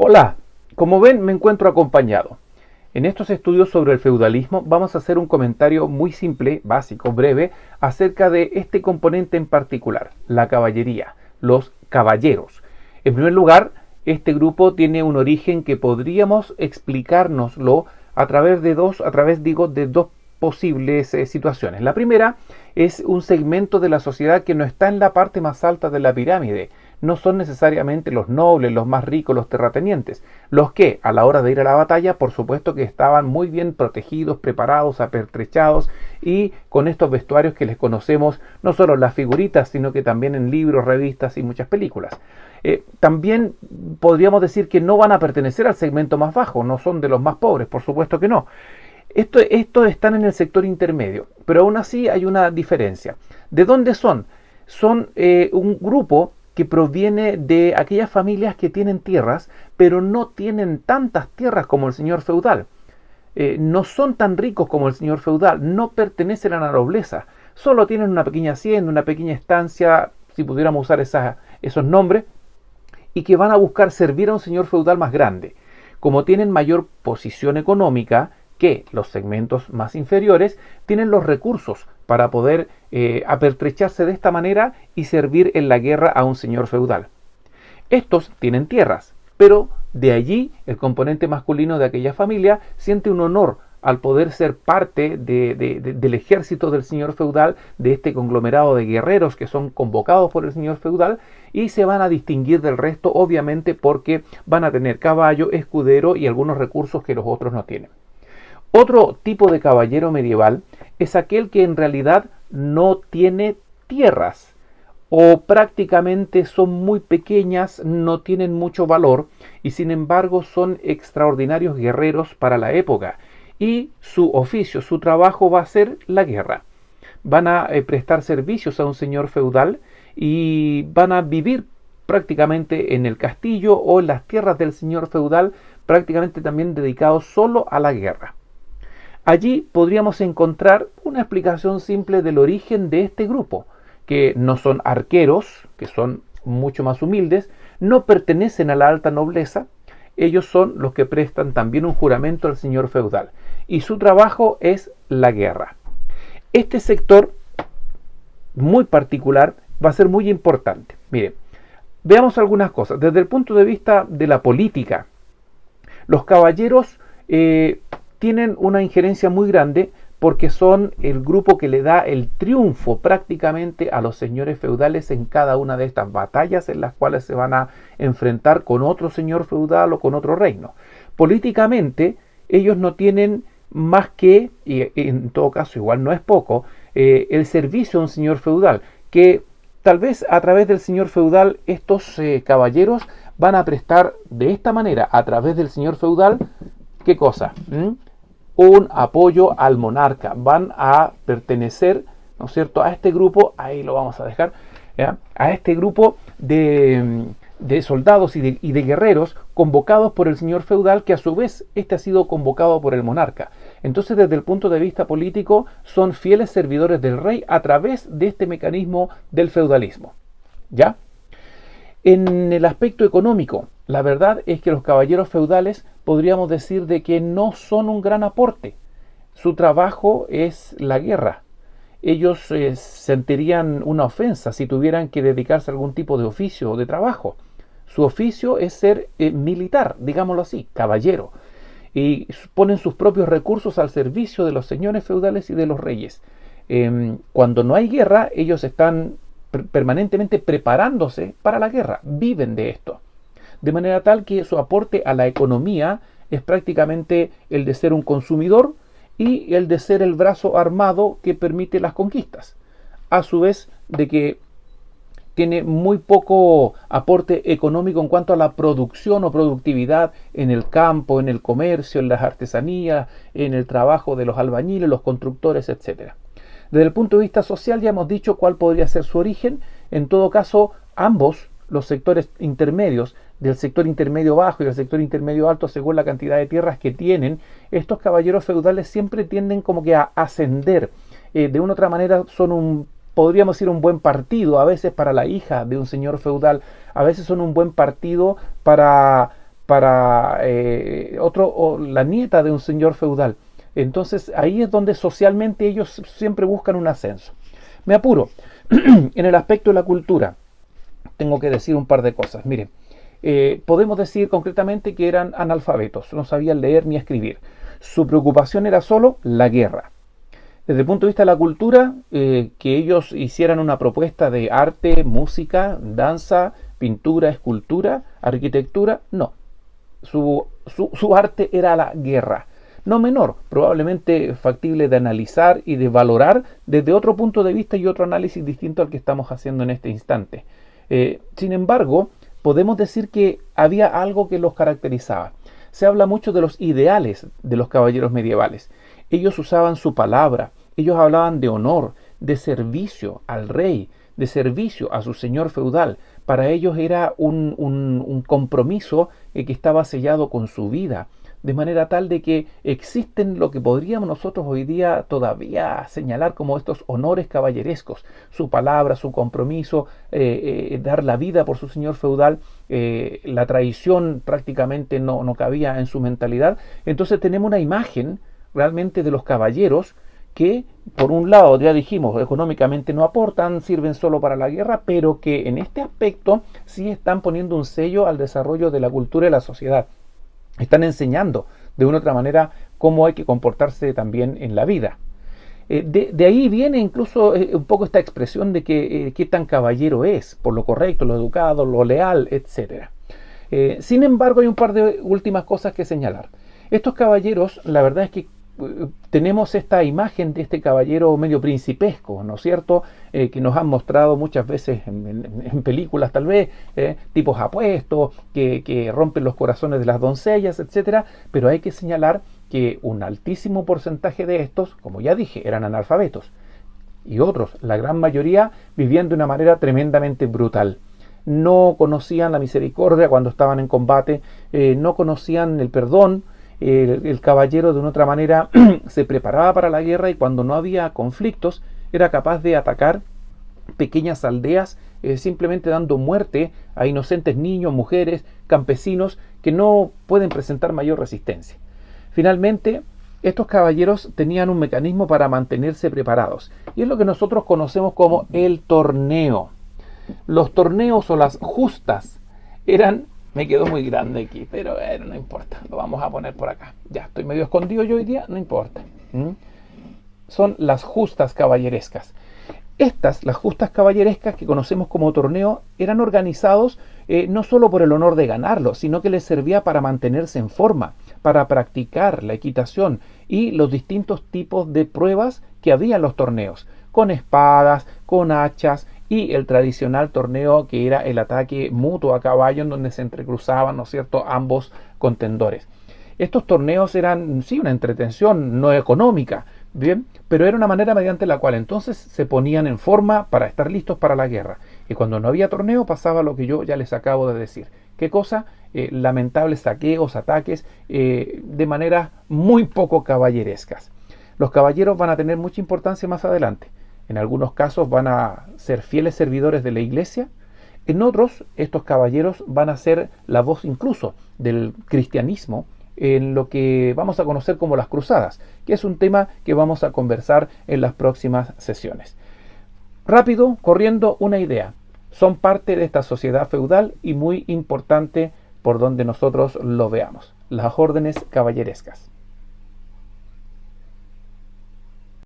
Hola, como ven me encuentro acompañado. En estos estudios sobre el feudalismo vamos a hacer un comentario muy simple, básico, breve, acerca de este componente en particular, la caballería, los caballeros. En primer lugar, este grupo tiene un origen que podríamos explicárnoslo a través de dos posibles situaciones. La primera es un segmento de la sociedad que no está en la parte más alta de la pirámide. No son necesariamente los nobles, los más ricos, los terratenientes, los que a la hora de ir a la batalla, por supuesto que estaban muy bien protegidos, preparados, apertrechados y con estos vestuarios que les conocemos no solo en las figuritas, sino que también en libros, revistas y muchas películas. También podríamos decir que no van a pertenecer al segmento más bajo, no son de los más pobres, por supuesto que no. Estos están en el sector intermedio, pero aún así hay una diferencia. ¿De dónde son? Son un grupo que proviene de aquellas familias que tienen tierras, pero no tienen tantas tierras como el señor feudal. No son tan ricos como el señor feudal, no pertenecen a la nobleza, solo tienen una pequeña hacienda, una pequeña estancia, si pudiéramos usar esos nombres, y que van a buscar servir a un señor feudal más grande. Como tienen mayor posición económica que los segmentos más inferiores, tienen los recursos para poder apertrecharse de esta manera y servir en la guerra a un señor feudal. Estos tienen tierras, pero de allí el componente masculino de aquella familia siente un honor al poder ser parte del ejército del señor feudal, de este conglomerado de guerreros que son convocados por el señor feudal, y se van a distinguir del resto, obviamente porque van a tener caballo, escudero y algunos recursos que los otros no tienen. Otro tipo de caballero medieval es aquel que en realidad no tiene tierras o prácticamente son muy pequeñas, no tienen mucho valor y sin embargo son extraordinarios guerreros para la época y su oficio, su trabajo va a ser la guerra. Van a prestar servicios a un señor feudal y van a vivir prácticamente en el castillo o en las tierras del señor feudal, prácticamente también dedicados solo a la guerra. Allí podríamos encontrar una explicación simple del origen de este grupo, que no son arqueros, que son mucho más humildes, no pertenecen a la alta nobleza, ellos son los que prestan también un juramento al señor feudal, y su trabajo es la guerra. Este sector muy particular va a ser muy importante. Miren, veamos algunas cosas. Desde el punto de vista de la política, los caballeros tienen una injerencia muy grande porque son el grupo que le da el triunfo prácticamente a los señores feudales en cada una de estas batallas en las cuales se van a enfrentar con otro señor feudal o con otro reino. Políticamente, ellos no tienen más que, y en todo caso igual no es poco, el servicio a un señor feudal, que tal vez a través del señor feudal estos caballeros van a prestar de esta manera, a través del señor feudal, ¿qué cosa? Un apoyo al monarca. Van a pertenecer, ¿no es cierto?, a este grupo, ahí lo vamos a dejar, ¿ya?, a este grupo de soldados y de guerreros convocados por el señor feudal, que a su vez este ha sido convocado por el monarca. Entonces, desde el punto de vista político, son fieles servidores del rey a través de este mecanismo del feudalismo. ¿Ya? En el aspecto económico, la verdad es que los caballeros feudales podríamos decir de que no son un gran aporte. Su trabajo es la guerra. Ellos sentirían una ofensa si tuvieran que dedicarse a algún tipo de oficio o de trabajo. Su oficio es ser militar, digámoslo así, caballero. Y ponen sus propios recursos al servicio de los señores feudales y de los reyes. Cuando no hay guerra, ellos están permanentemente preparándose para la guerra, viven de esto. De manera tal que su aporte a la economía es prácticamente el de ser un consumidor y el de ser el brazo armado que permite las conquistas. A su vez de que tiene muy poco aporte económico en cuanto a la producción o productividad en el campo, en el comercio, en las artesanías, en el trabajo de los albañiles, los constructores, etc. Desde el punto de vista social ya hemos dicho cuál podría ser su origen. En todo caso, ambos, los sectores intermedios, del sector intermedio bajo y del sector intermedio alto, según la cantidad de tierras que tienen, estos caballeros feudales siempre tienden como que a ascender. De una u otra manera son podríamos decir un buen partido, a veces para la hija de un señor feudal, a veces son un buen partido para para la nieta de un señor feudal. Entonces ahí es donde socialmente ellos siempre buscan un ascenso. Me apuro. En el aspecto de la cultura, tengo que decir un par de cosas. Miren, podemos decir concretamente que eran analfabetos, no sabían leer ni escribir. Su preocupación era solo la guerra. Desde el punto de vista de la cultura, que ellos hicieran una propuesta de arte, música, danza, pintura, escultura, arquitectura, no. Su arte era la guerra. No menor, probablemente factible de analizar y de valorar desde otro punto de vista y otro análisis distinto al que estamos haciendo en este instante. Sin embargo, podemos decir que había algo que los caracterizaba. Se habla mucho de los ideales de los caballeros medievales. Ellos usaban su palabra, ellos hablaban de honor, de servicio al rey, de servicio a su señor feudal. Para ellos era un compromiso que estaba sellado con su vida, de manera tal de que existen lo que podríamos nosotros hoy día todavía señalar como estos honores caballerescos, su palabra, su compromiso, dar la vida por su señor feudal. La traición prácticamente no cabía en su mentalidad. Entonces tenemos una imagen realmente de los caballeros que, por un lado, ya dijimos, económicamente no aportan, sirven solo para la guerra, pero que en este aspecto sí están poniendo un sello al desarrollo de la cultura y la sociedad. Están enseñando de una u otra manera cómo hay que comportarse también en la vida. De ahí viene incluso un poco esta expresión de que qué tan caballero es, por lo correcto, lo educado, lo leal, etc. Sin embargo, hay un par de últimas cosas que señalar. Estos caballeros, la verdad es que tenemos esta imagen de este caballero medio principesco, ¿no es cierto? Que nos han mostrado muchas veces en películas tal vez, tipos apuestos, que rompen los corazones de las doncellas, etcétera. Pero hay que señalar que un altísimo porcentaje de estos, como ya dije, eran analfabetos. Y otros, la gran mayoría, vivían de una manera tremendamente brutal. No conocían la misericordia cuando estaban en combate, no conocían el perdón. El caballero de una otra manera se preparaba para la guerra y cuando no había conflictos era capaz de atacar pequeñas aldeas simplemente dando muerte a inocentes niños, mujeres, campesinos que no pueden presentar mayor resistencia. Finalmente, estos caballeros tenían un mecanismo para mantenerse preparados y es lo que nosotros conocemos como el torneo. Los torneos o las justas eran... Me quedó muy grande aquí, pero no importa, lo vamos a poner por acá. Ya, estoy medio escondido yo hoy día, no importa. Son las justas caballerescas. Las justas caballerescas que conocemos como torneo, eran organizados no solo por el honor de ganarlo, sino que les servía para mantenerse en forma, para practicar la equitación y los distintos tipos de pruebas que había en los torneos, con espadas, con hachas, y el tradicional torneo que era el ataque mutuo a caballo en donde se entrecruzaban, ¿no es cierto?, ambos contendores. Estos torneos eran, sí, una entretención no económica, bien, pero era una manera mediante la cual entonces se ponían en forma para estar listos para la guerra. Y cuando no había torneo pasaba lo que yo ya les acabo de decir. ¿Qué cosa? Lamentables saqueos, ataques, de maneras muy poco caballerescas. Los caballeros van a tener mucha importancia más adelante. En algunos casos van a ser fieles servidores de la iglesia. En otros, estos caballeros van a ser la voz incluso del cristianismo en lo que vamos a conocer como las cruzadas, que es un tema que vamos a conversar en las próximas sesiones. Rápido, corriendo, una idea. Son parte de esta sociedad feudal y muy importante por donde nosotros lo veamos. Las órdenes caballerescas.